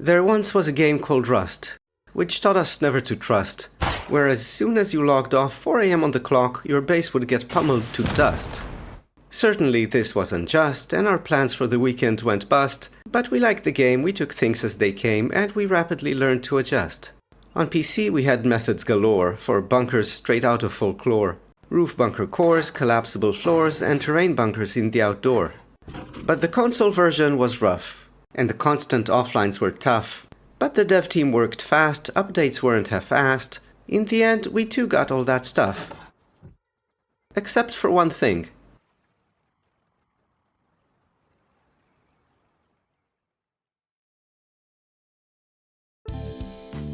There once was a game called Rust, which taught us never to trust, where as soon as you logged off 4 AM on the clock, your base would get pummeled to dust. Certainly this was unjust, and our plans for the weekend went bust, but we liked the game, we took things as they came, and we rapidly learned to adjust. On PC we had methods galore, for bunkers straight out of folklore. Roof bunker cores, collapsible floors, and terrain bunkers in the outdoor. But the console version was rough, and the constant offlines were tough. But the dev team worked fast, updates weren't half-assed. In the end, we too got all that stuff. Except for one thing.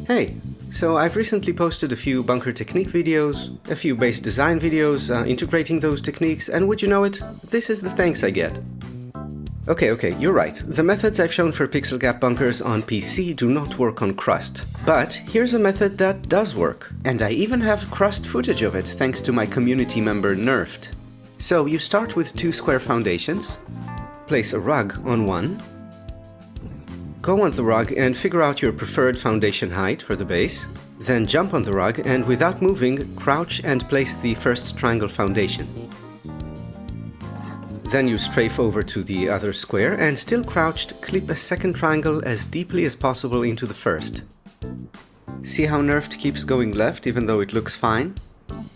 Hey, so I've recently posted a few bunker technique videos, a few base design videos integrating those techniques, and would you know it, this is the thanks I get. Okay, you're right. The methods I've shown for PixelGap bunkers on PC do not work on Crust. But here's a method that does work, and I even have Crust footage of it thanks to my community member Nerfed. So you start with 2 square foundations, place a rug on one, go on the rug and figure out your preferred foundation height for the base, then jump on the rug and without moving, crouch and place the first triangle foundation. Then you strafe over to the other square and still crouched, clip a second triangle as deeply as possible into the first. See how Nerfed keeps going left even though it looks fine?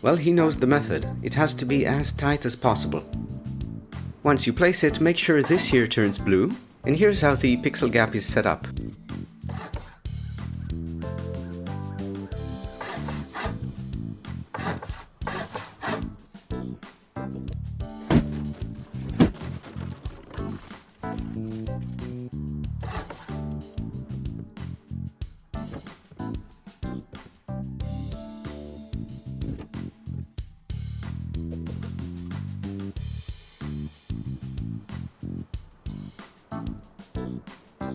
Well, he knows the method. It has to be as tight as possible. Once you place it, make sure this here turns blue, and here's how the PixelGap is set up.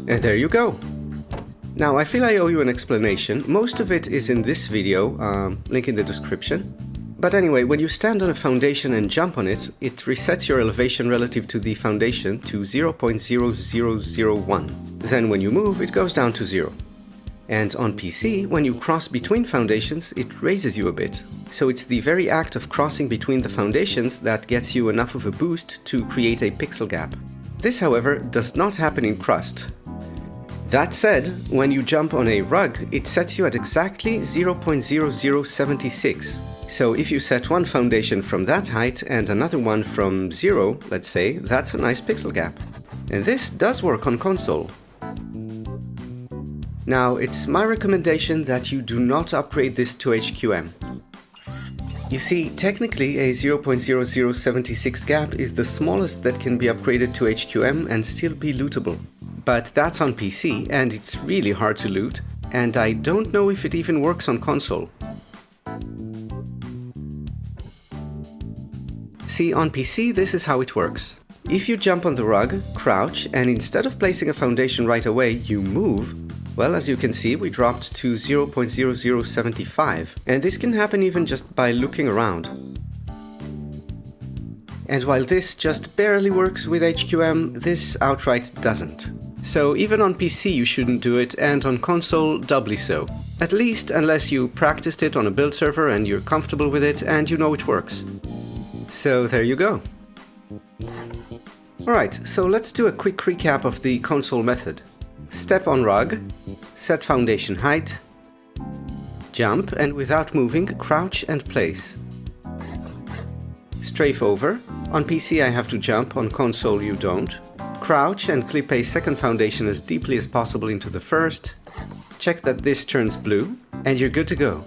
And there you go! Now I feel I owe you an explanation. Most of it is in this video, link in the description. But anyway, when you stand on a foundation and jump on it, it resets your elevation relative to the foundation to 0.0001. Then when you move, it goes down to 0. And on PC, when you cross between foundations, it raises you a bit. So it's the very act of crossing between the foundations that gets you enough of a boost to create a pixel gap. This, however, does not happen in Crust. That said, when you jump on a rug, it sets you at exactly 0.0076. So if you set one foundation from that height and another one from 0, let's say, that's a nice pixel gap. And this does work on console. Now, it's my recommendation that you do not upgrade this to HQM. You see, technically a 0.0076 gap is the smallest that can be upgraded to HQM and still be lootable. But that's on PC, and it's really hard to loot, and I don't know if it even works on console. See, on PC this is how it works. If you jump on the rug, crouch, and instead of placing a foundation right away, you move, well, as you can see, we dropped to 0.0075, and this can happen even just by looking around. And while this just barely works with HQM, this outright doesn't. So even on PC you shouldn't do it, and on console doubly so. At least unless you practiced it on a build server and you're comfortable with it and you know it works. So there you go. Alright, so let's do a quick recap of the console method. Step on rug, set foundation height, jump, and without moving, crouch and place. Strafe over. On PC I have to jump, on console you don't. Crouch and clip a second foundation as deeply as possible into the first. Check that this turns blue, and you're good to go.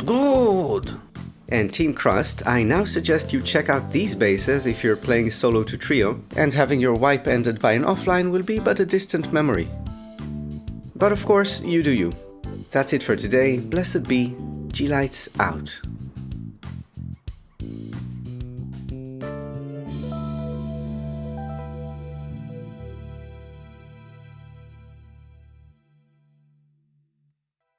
Good! And Team Crust, I now suggest you check out these bases if you're playing solo to trio, and having your wipe ended by an offline will be but a distant memory. But of course, you do you. That's it for today. Blessed be. GameLightz out.